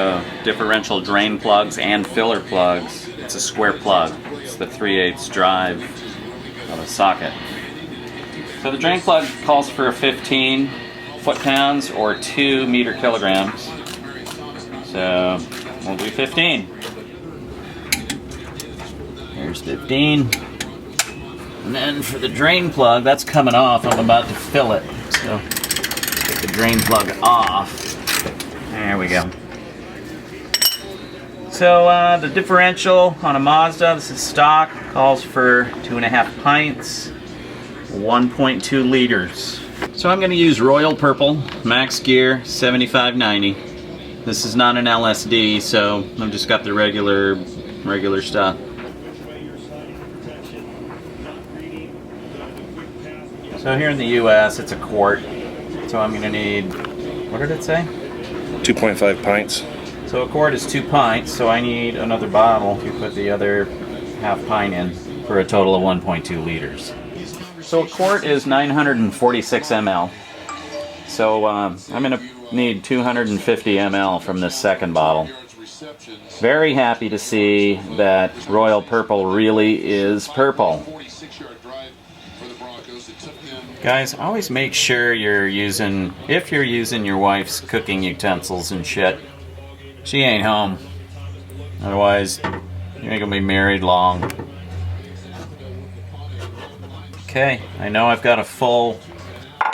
So differential drain plugs and filler plugs. It's a square plug. It's the 3/8 drive of a socket. So the drain plug calls for 15 foot-pounds or 2 meter kilograms. So we'll do 15. Here's 15. And then for the drain plug, that's coming off. I'm about to fill it. So take the drain plug off. There we go. So the differential on a Mazda, this is stock, calls for 2.5 pints, 1.2 liters. So I'm going to use Royal Purple, Max Gear 7590. This is not an LSD, so I've just got the regular stuff. So here in the US, it's a quart. So I'm going to need, what did it say? 2.5 pints. So a quart is 2 pints, so I need another bottle to put the other half pint in for a total of 1.2 liters. So a quart is 946 ml. So I'm going to need 250 ml from this second bottle. Very happy to see that Royal Purple really is purple. Guys, always make sure if you're using your wife's cooking utensils and shit, she ain't home. Otherwise, you ain't gonna be married long. Okay, I know I've got a full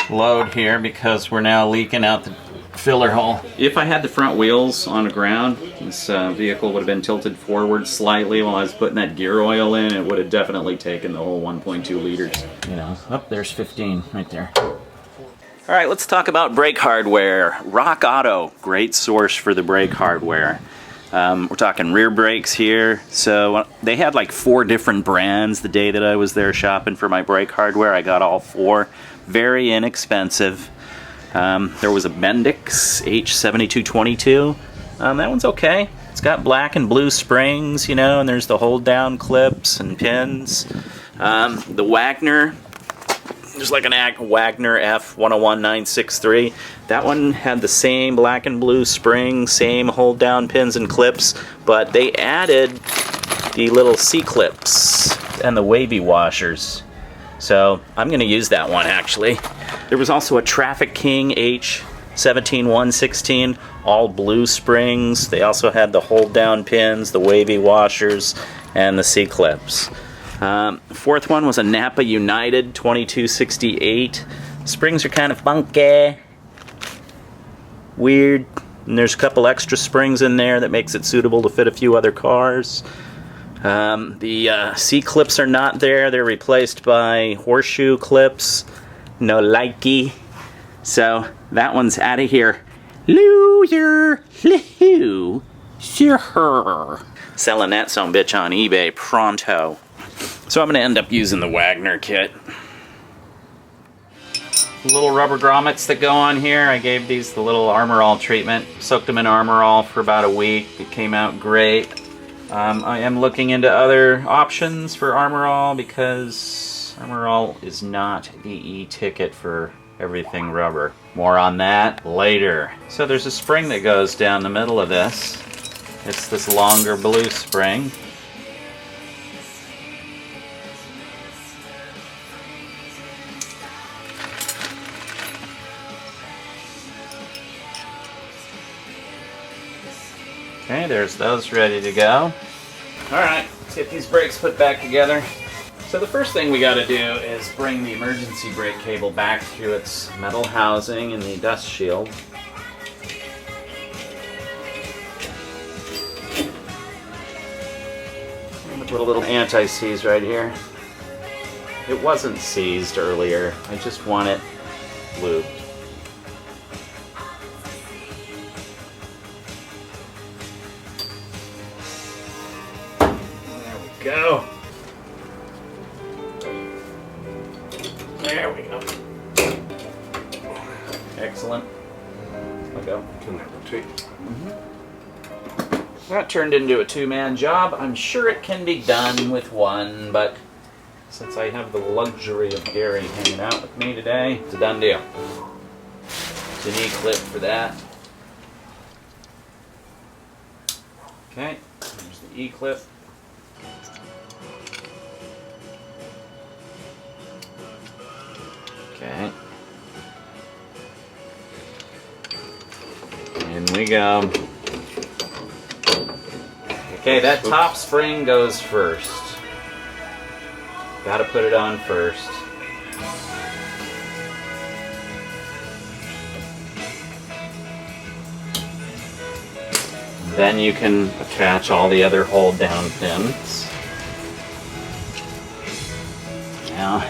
load here because we're now leaking out the filler hole. If I had the front wheels on the ground, this vehicle would have been tilted forward slightly while I was putting that gear oil in. It would have definitely taken the whole 1.2 liters. You know, oh, there's 15 right there. All right, let's talk about brake hardware. Rock Auto, great source for the brake hardware. We're talking rear brakes here. So they had like 4 different brands the day that I was there shopping for my brake hardware. I got all 4. Very inexpensive. There was a Bendix H7222. That one's okay. It's got black and blue springs, you know, and there's the hold down clips and pins. The Wagner, there's like an Wagner F101963. That one had the same black and blue springs, same hold down pins and clips, but they added the little C-clips and the wavy washers. So I'm going to use that one actually. There was also a Traffic King H17116, all blue springs. They also had the hold down pins, the wavy washers, and the C-clips. Fourth one was a Napa United 2268. Springs are kind of funky, weird, and there's a couple extra springs in there that makes it suitable to fit a few other cars. The C-clips are not there. They're replaced by horseshoe clips. No likey. So that one's out of here. Loser. Loo. Sure. Selling that sumbitch on eBay pronto. So I'm going to end up using the Wagner kit. Little rubber grommets that go on here. I gave these the little Armor All treatment. Soaked them in Armor All for about a week. It came out great. I am looking into other options for Armor All because Armor All is not the e-ticket for everything rubber. More on that later. So there's a spring that goes down the middle of this. It's this longer blue spring. Okay, there's those ready to go. Alright, let's get these brakes put back together. So the first thing we got to do is bring the emergency brake cable back through its metal housing in the dust shield. I'm going to put a little anti-seize right here. It wasn't seized earlier, I just want it lubed. Go. There we go. Excellent. I'll go. Can that rotate? That turned into a two-man job. I'm sure it can be done with one, but since I have the luxury of Gary hanging out with me today, it's a done deal. It's an E-clip for that. Okay, there's the E-clip. Okay. In we go. Okay, that top spring goes first. Gotta put it on first. Then you can attach all the other hold down pins. Now,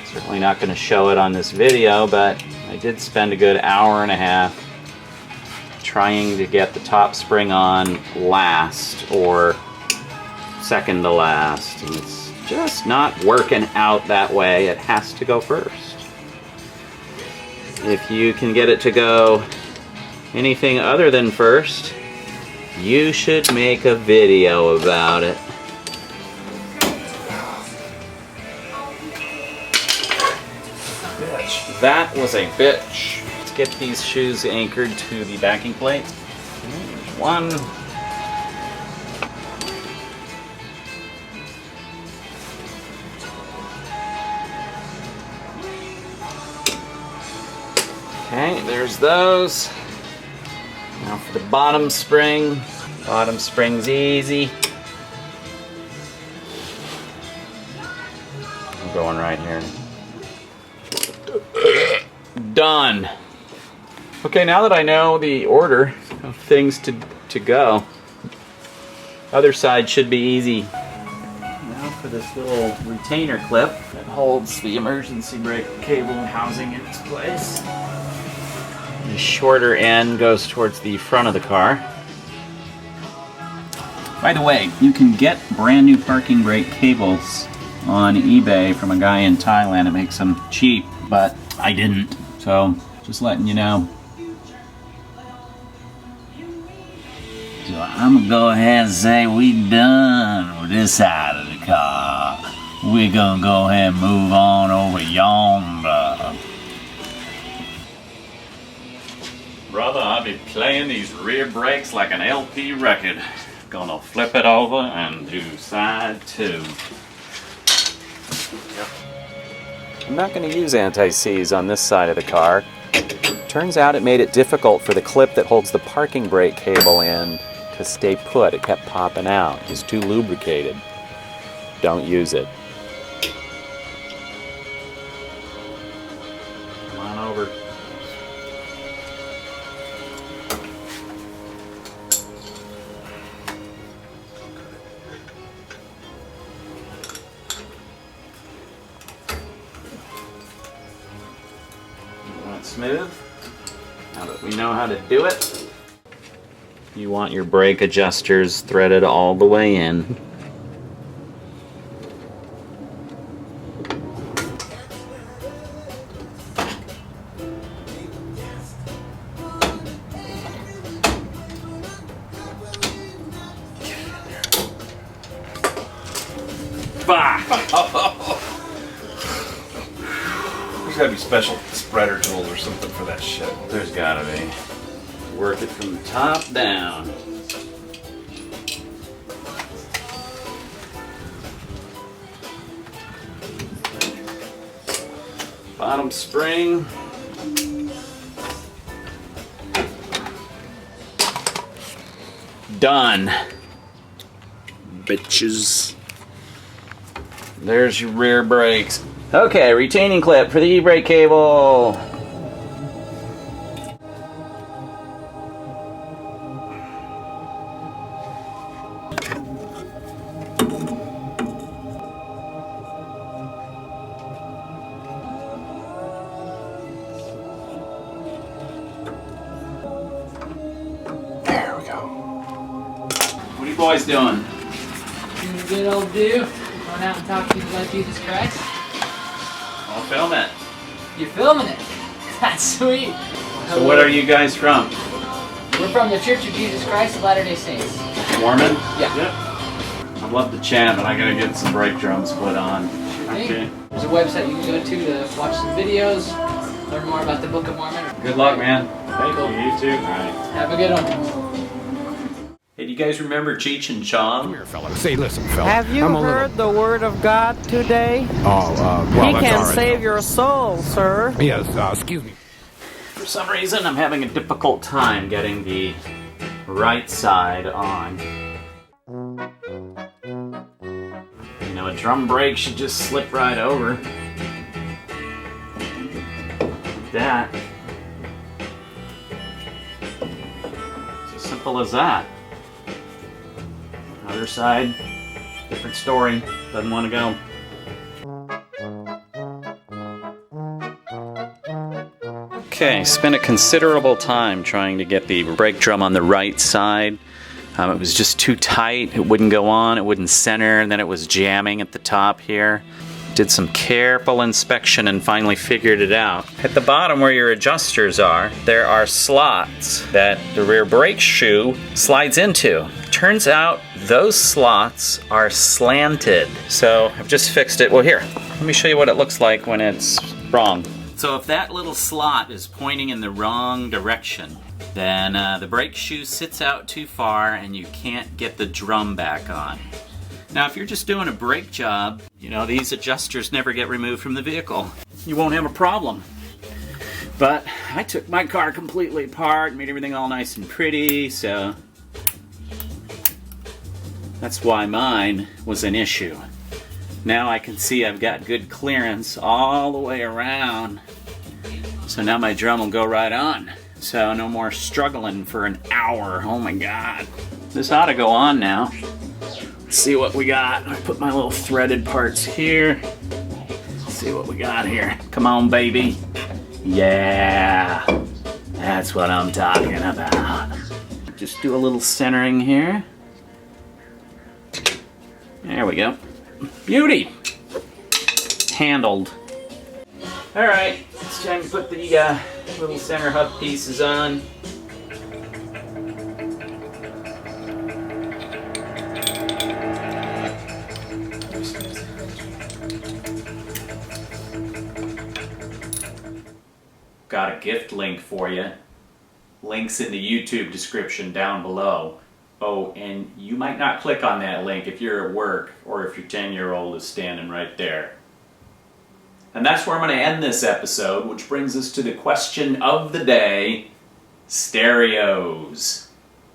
certainly not going to show it on this video, but I did spend a good hour and a half trying to get the top spring on last or second to last. And it's just not working out that way. It has to go first. If you can get it to go anything other than first, you should make a video about it. Bitch. That was a bitch. Let's get these shoes anchored to the backing plate. There's one. Okay, there's those. Now for the bottom spring. Bottom spring's easy. I'm going right here. Done. Okay, now that I know the order of things to go, other side should be easy. Now for this little retainer clip that holds the emergency brake cable housing in its place. The shorter end goes towards the front of the car. By the way, you can get brand new parking brake cables on eBay from a guy in Thailand. It makes them cheap, but I didn't. So, just letting you know. So I'm gonna go ahead and say we done with this side of the car. We're gonna go ahead and move on over yonder. Brother, I'll be playing these rear brakes like an LP record. Gonna flip it over and do side 2. I'm not going to use anti-seize on this side of the car. Turns out it made it difficult for the clip that holds the parking brake cable in to stay put. It kept popping out. It was too lubricated. Don't use it. Come on over. Smooth. Now that we know how to do it, you want your brake adjusters threaded all the way in. Bah! There's gotta be special spreader tools or something for that shit. There's gotta be. Work it from the top down. Bottom spring. Done. Bitches. There's your rear brakes. Okay, retaining clip for the e-brake cable. There we go. What are you boys doing? Doing a good old do. Going out and talk to people about Jesus Christ. I'll film it. You're filming it. That's sweet. So what are you guys from? We're from the Church of Jesus Christ of Latter-day Saints. Mormon? Yeah. Yep. I'd love to chant, but I gotta get some brake drums put on. Okay. There's a website you can go to watch some videos, learn more about the Book of Mormon. Good luck, man. Thank you. You too. All right. Have a good one. Hey, do you guys remember Cheech and Chong? Come here, fella. Say, listen, fella. Have you heard the word of God today? Well, He that's can all right, save though. your soul, sir. Yes, excuse me. For some reason, I'm having a difficult time getting the right side on. You know, a drum brake should just slip right over. Like that. It's as simple as that. Other side, different story. Doesn't want to go. Okay, spent a considerable time trying to get the brake drum on the right side. It was just too tight. It wouldn't go on, it wouldn't center, and then it was jamming at the top here. Did some careful inspection and finally figured it out. At the bottom where your adjusters are, there are slots that the rear brake shoe slides into. Turns out those slots are slanted. So I've just fixed it. Well, here, let me show you what it looks like when it's wrong. So if that little slot is pointing in the wrong direction, then the brake shoe sits out too far and you can't get the drum back on. Now if you're just doing a brake job, you know, these adjusters never get removed from the vehicle. You won't have a problem. But I took my car completely apart, made everything all nice and pretty, so that's why mine was an issue. Now I can see I've got good clearance all the way around. So now my drum will go right on. So no more struggling for an hour. Oh my God. This ought to go on now. Let's see what we got. I put my little threaded parts here. Let's see what we got here. Come on, baby. Yeah. That's what I'm talking about. Just do a little centering here. There we go. Beauty! Handled. Alright, it's time to put the little center hub pieces on. Got a gift link for you. Links in the YouTube description down below. Oh, and you might not click on that link if you're at work or if your 10-year-old is standing right there. And that's where I'm going to end this episode, which brings us to the question of the day, stereos.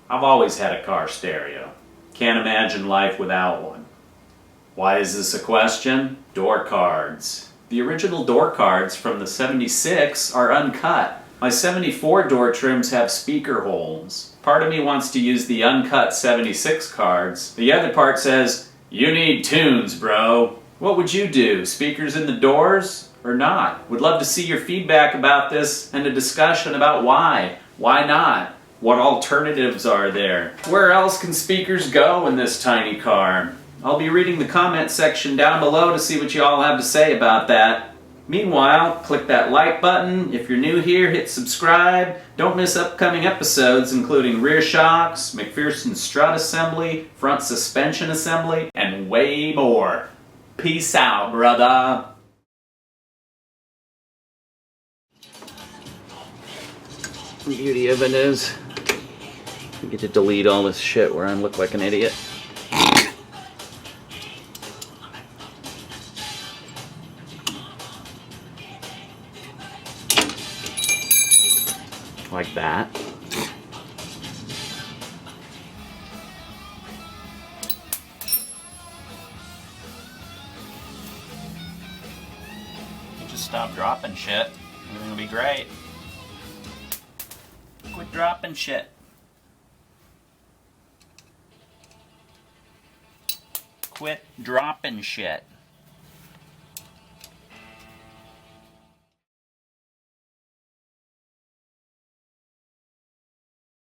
I've always had a car stereo. Can't imagine life without one. Why is this a question? Door cards. The original door cards from the 76 are uncut. My 74 door trims have speaker holes. Part of me wants to use the uncut 76 cards. The other part says, you need tunes, bro. What would you do? Speakers in the doors or not? Would love to see your feedback about this and a discussion about why. Why not? What alternatives are there? Where else can speakers go in this tiny car? I'll be reading the comment section down below to see what you all have to say about that. Meanwhile, click that like button. If you're new here, hit subscribe. Don't miss upcoming episodes including rear shocks, McPherson strut assembly, front suspension assembly, and way more. Peace out, brother. The beauty of it is, you get to delete all this shit where I look like an idiot. Like that. You just stop dropping shit. Everything will be great. Quit dropping shit. Quit dropping shit.